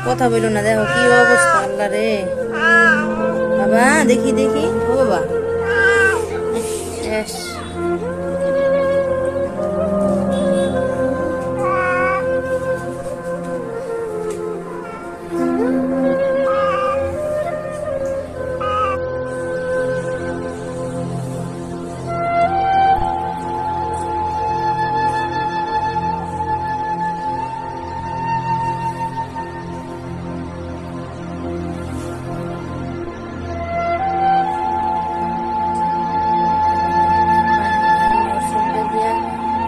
কথা বলো না, দেখো কি অবস্থা, আল্লাহ রে। বাবা দেখি দেখি, ও বাবা শেষ।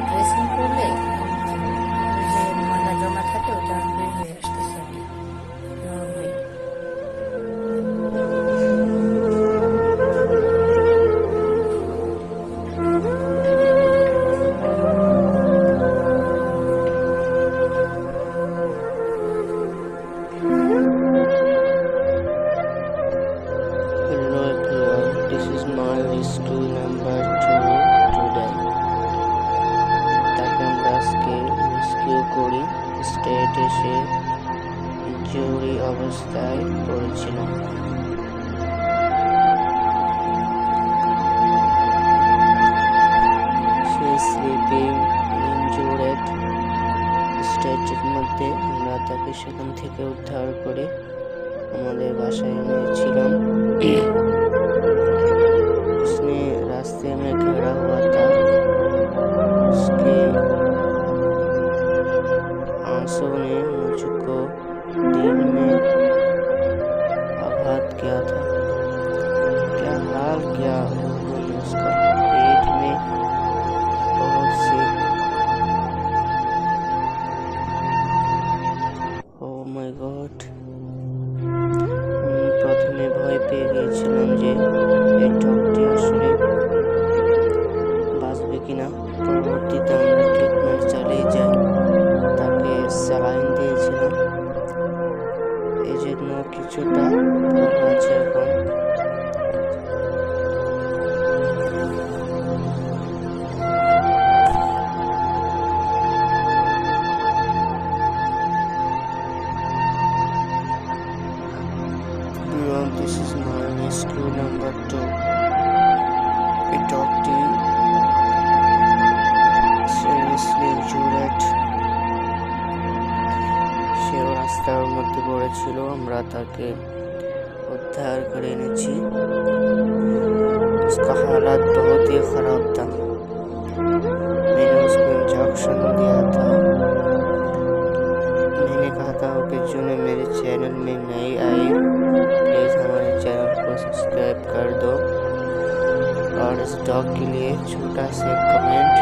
ড্রেসিং করলে যে ময়লা জমা থাকে ওটা বের হয়ে আসতেছে আর কি, নরম হয়ে। Hello everyone, this is my rescue number 2 today. তাকে আমরা আজকে রেস্কিউ করি। স্টেট এসে ইনজুরি অবস্থায় পড়েছিলাম। সে স্লিপিং ইনজুরেড স্টেটের মধ্যে আমরা তাকে সেখান থেকে উদ্ধার করে আমাদের বাসায় এনেছিলাম। उसने रास्ते में खड़ा हुआ था, उसके आंसू ने मुझको दिल में आघात किया था। क्या हाल किया उन्होंने, उसका पेट में बहुत सी। ओह माय गॉड, প্রথমে ভয় পেয়ে গিয়েছিলাম যে এই ডগটি আসলে বাঁচবে কিনা। পরবর্তীতে আমরা ট্রিটমেন্ট চালিয়ে যাই, তাকে স্যালাইন দিয়েছিলাম, এই জন্য কিছুটা ভালো আছে এখন। This is my rescue number 2. এই ডগটি seriously injured, সেও রাস্তার মধ্যে পড়েছিল, আমরা তাকে उद्धार করে এনেছি। उसका हालात बहुत ही खराब था, मैंने उसको इंजेक्शन दिया था। मैंने कहा था कि जो मेरे चैनल में नई आई प्लीज़ हमारे चैनल को सब्सक्राइब कर दो और इस डॉग के लिए छोटा सा कमेंट